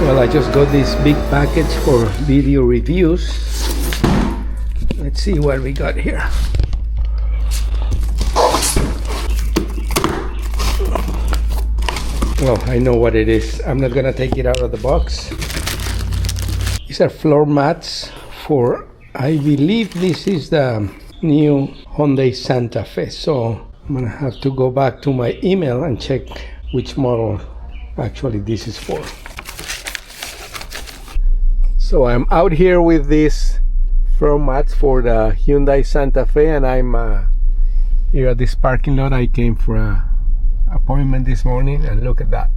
Well, I just got this big package for video reviews. Let's see what we got here. Well, I know what it is. I'm not gonna take it out of the box. These are floor mats for, I believe this is the new Hyundai Santa Fe. So I'm gonna have to go back to my email and check which model actually this is for. So I'm out here with these floor mats for the Hyundai Santa Fe, and I'm here at this parking lot. I came for an appointment this morning, and look at that.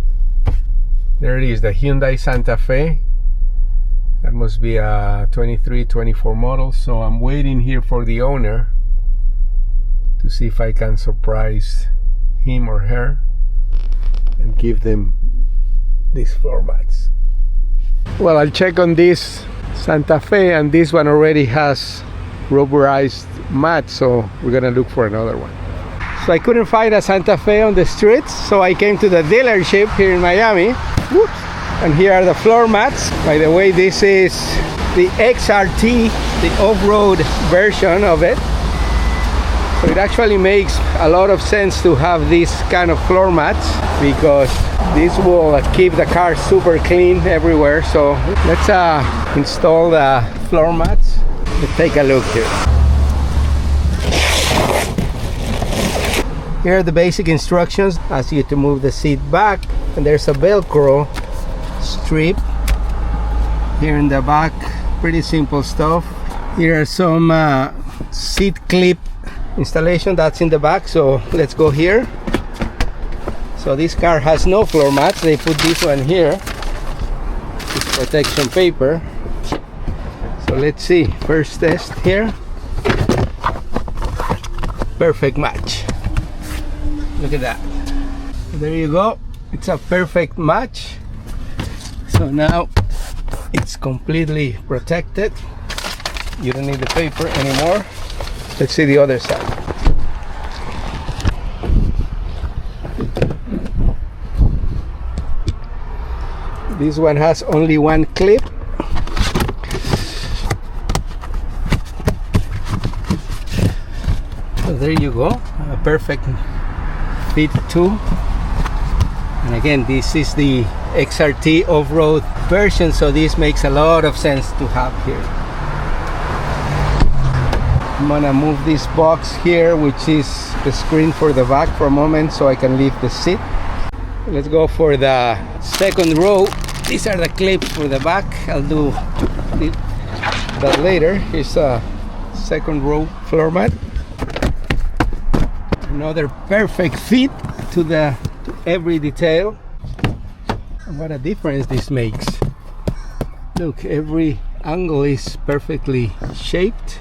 There it is, the Hyundai Santa Fe. That must be a 23, 24 model. So I'm waiting here for the owner to see if I can surprise him or her and give them these floor mats. Well, I'll check on this Santa Fe, and this one already has rubberized mats, so we're gonna look for another one. So I couldn't find a Santa Fe on the streets, so I came to the dealership here in Miami. Whoops. And here are the floor mats. By the way, this is the XRT, the off-road version of it. So it actually makes a lot of sense to have these kind of floor mats, because this will keep the car super clean everywhere. So let's install the floor mats. Let's take a look here. Here are the basic instructions. Ask you to move the seat back, and there's a Velcro strip here in the back. Pretty simple stuff. Here are some seat clip installation that's in the back, so let's go here. So this car has no floor mats. They put this one here, this protection paper. So let's see, first test here. Perfect match. Look at that. There you go, it's a perfect match. So now it's completely protected. You don't need the paper anymore. Let's see the other side. This one has only one clip. So there you go, a perfect fit too. And again, this is the XRT off-road version, so this makes a lot of sense to have here. I'm gonna move this box here, which is the screen for the back, for a moment, so I can leave the seat. Let's go for the second row. These are the clips for the back. I'll do that later. Here's a second row floor mat. Another perfect fit to every detail. And what a difference this makes. Look, every angle is perfectly shaped.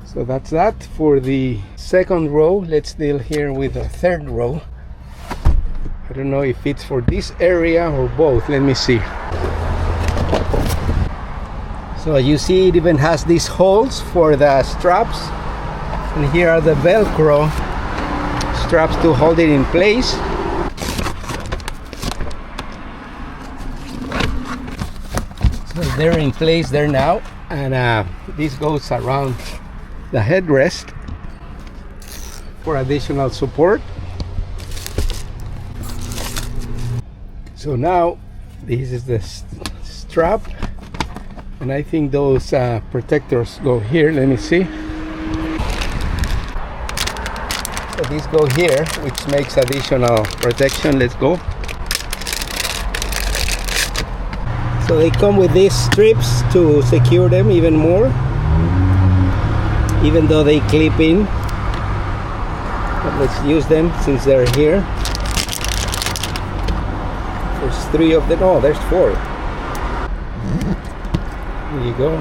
So that's that for the second row. Let's deal here with the third row. I don't know if it's for this area or both. Let me see. So you see, it even has these holes for the straps, and here are the Velcro straps to hold it in place. So they're in place there now, and this goes around the headrest for additional support. So now this is the strap, and I think those protectors go here. Let me see. So these go here, which makes additional protection. Let's go. So they come with these strips to secure them even more, even though they clip in. But let's use them since they're here. There's 3 of them. Oh, there's 4. There you go.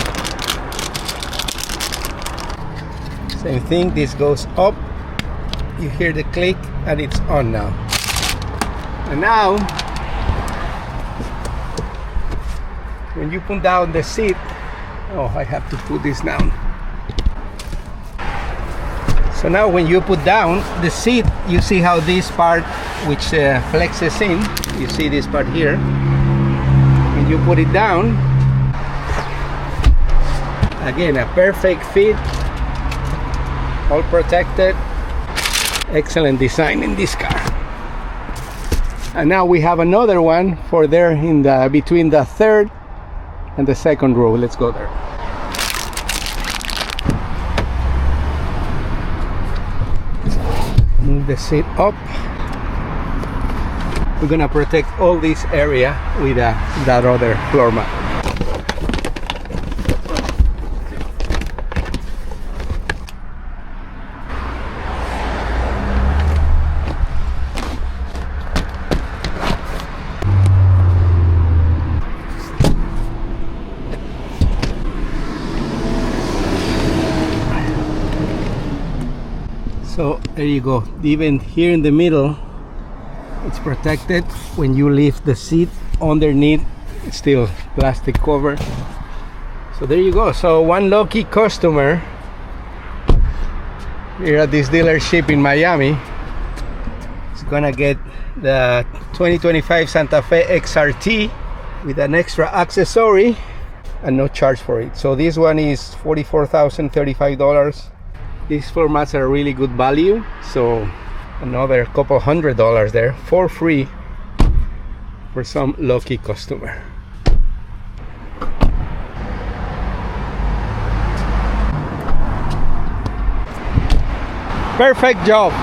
Same thing, this goes up. You hear the click, and it's on now. And now, when you put down the seat, oh, I have to put this down. So now when you put down the seat, you see how this part, which flexes in, you see this part here, when you put it down, again, a perfect fit, all protected. Excellent design in this car. And now we have another one for there in the between the third and the second row. Let's go there. Move the seat up. We're gonna protect all this area with that other floor mat. So there you go. Even here in the middle, it's protected. When you lift the seat underneath, it's still plastic cover. So there you go. So one lucky customer here at this dealership in Miami is gonna get the 2025 Santa Fe XRT with an extra accessory and no charge for it. So this one is $44,035. These floor mats are really good value, so another couple $100 there for free for some lucky customer. Perfect job.